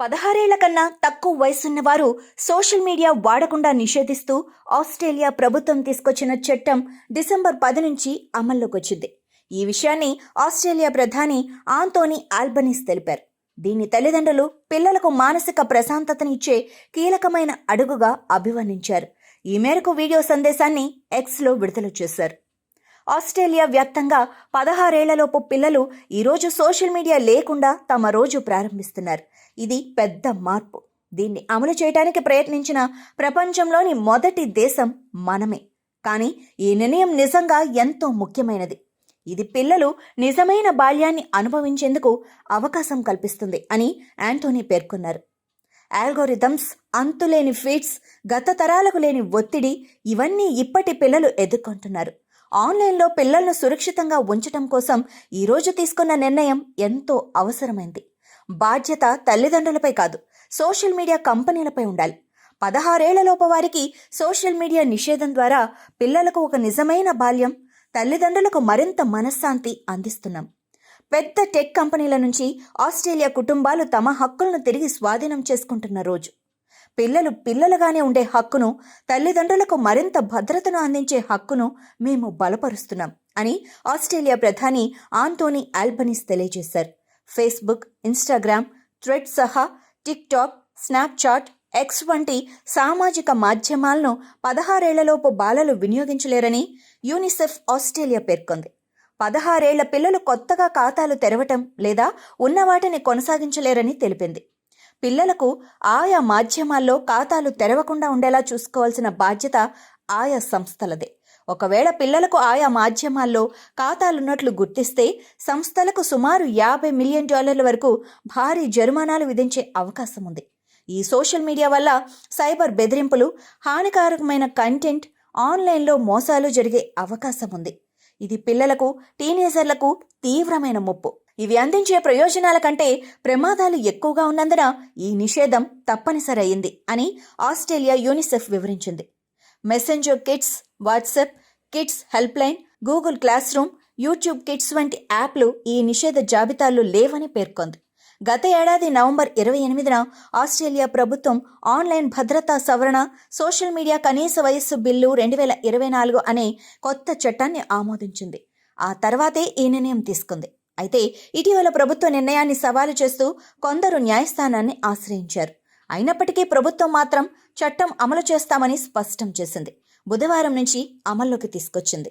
16 ఏళ్ల కన్నా తక్కువ వయసున్న వారు సోషల్ మీడియా వాడకుండా నిషేధిస్తూ ఆస్ట్రేలియా ప్రభుత్వం తీసుకొచ్చిన చట్టం డిసెంబర్ 10 నుంచి అమల్లోకి వచ్చింది. ఈ విషయాన్ని ఆస్ట్రేలియా ప్రధాని ఆంటోనీ ఆల్బనీస్ తెలిపారు. దీన్ని తల్లిదండ్రులు పిల్లలకు మానసిక ప్రశాంతతనిచ్చే కీలకమైన అడుగుగా అభివర్ణించారు. ఈ మేరకు వీడియో సందేశాన్ని ఎక్స్లో విడుదల చేశారు. ఆస్ట్రేలియా వ్యాప్తంగా 16 ఏళ్లలోపు పిల్లలు ఈరోజు సోషల్ మీడియా లేకుండా తమ రోజు ప్రారంభిస్తున్నారు. ఇది పెద్ద మార్పు. దీన్ని అమలు చేయడానికి ప్రయత్నించిన ప్రపంచంలోని మొదటి దేశం మనమే. కానీ ఈ నిర్ణయం నిజంగా ఎంతో ముఖ్యమైనది. ఇది పిల్లలు నిజమైన బాల్యాన్ని అనుభవించేందుకు అవకాశం కల్పిస్తుంది అని ఆంటోనీ పేర్కొన్నారు. ఆల్గోరిథమ్స్, అంతులేని ఫీడ్స్, గత తరాలకు లేని ఒత్తిడి ఇవన్నీ ఇప్పటి పిల్లలు ఎదుర్కొంటున్నారు. ఆన్లైన్లో పిల్లలను సురక్షితంగా ఉంచటం కోసం ఈరోజు తీసుకున్న నిర్ణయం ఎంతో అవసరమైంది. బాధ్యత తల్లిదండ్రులపై కాదు, సోషల్ మీడియా కంపెనీలపై ఉండాలి. 16 ఏళ్లలోపు వారికి సోషల్ మీడియా నిషేధం ద్వారా పిల్లలకు ఒక నిజమైన బాల్యం, తల్లిదండ్రులకు మరింత మనశ్శాంతి అందిస్తున్నాం. పెద్ద టెక్ కంపెనీల నుంచి ఆస్ట్రేలియా కుటుంబాలు తమ హక్కులను తిరిగి స్వాధీనం చేసుకుంటున్న రోజు. పిల్లలు పిల్లలుగానే ఉండే హక్కును, తల్లిదండ్రులకు మరింత భద్రతను అందించే హక్కును మేము బలపరుస్తున్నాం అని ఆస్ట్రేలియా ప్రధాని ఆంటోనీ ఆల్బనీస్ తెలియజేశారు. ఫేస్బుక్, ఇన్స్టాగ్రామ్, థ్రెడ్ సహా టిక్టాక్, స్నాప్చాట్, ఎక్స్ వంటి సామాజిక మాధ్యమాలను 16 ఏళ్లలోపు బాలలు వినియోగించలేరని యూనిసెఫ్ ఆస్ట్రేలియా పేర్కొంది. 16 ఏళ్ల పిల్లలు కొత్తగా ఖాతాలు తెరవటం లేదా ఉన్న వాటిని కొనసాగించలేరని తెలిపింది. పిల్లలకు ఆయా మాధ్యమాల్లో ఖాతాలు తెరవకుండా ఉండేలా చూసుకోవాల్సిన బాధ్యత ఆయా సంస్థలదే. ఒకవేళ పిల్లలకు ఆయా మాధ్యమాల్లో ఖాతాలున్నట్లు గుర్తిస్తే సంస్థలకు సుమారు $50 మిలియన్ వరకు భారీ జరిమానాలు విధించే అవకాశం ఉంది. ఈ సోషల్ మీడియా వల్ల సైబర్ బెదిరింపులు, హానికారకమైన కంటెంట్, ఆన్లైన్లో మోసాలు జరిగే అవకాశం ఉంది. ఇది పిల్లలకు, టీనేజర్లకు తీవ్రమైన ముప్పు. ఇవి అందించే ప్రయోజనాల కంటే ప్రమాదాలు ఎక్కువగా ఉన్నందున ఈ నిషేధం తప్పనిసరయింది అని ఆస్ట్రేలియా యూనిసెఫ్ వివరించింది. Messenger kids, WhatsApp kids help line, Google class room, YouTube kids వంటి యాప్లు ఈ నిషేధ జాబితాల్లో లేవని పేర్కొంది. గత ఏడాది నవంబర్ 28న ఆస్ట్రేలియా ప్రభుత్వం ఆన్లైన్ భద్రతా సవరణ, సోషల్ మీడియా కనీస వయస్సు బిల్లు 2024 అనే కొత్త చట్టాన్ని ఆమోదించింది. ఆ తర్వాతే ఈ నిర్ణయం తీసుకుంది. అయితే ఇటీవల ప్రభుత్వ నిర్ణయాన్ని సవాలు చేస్తూ కొందరు న్యాయస్థానాన్ని ఆశ్రయించారు. అయినప్పటికీ ప్రభుత్వం మాత్రం చట్టం అమలు చేస్తామని స్పష్టం చేసింది. బుధవారం నుంచి అమల్లోకి తీసుకొచ్చింది.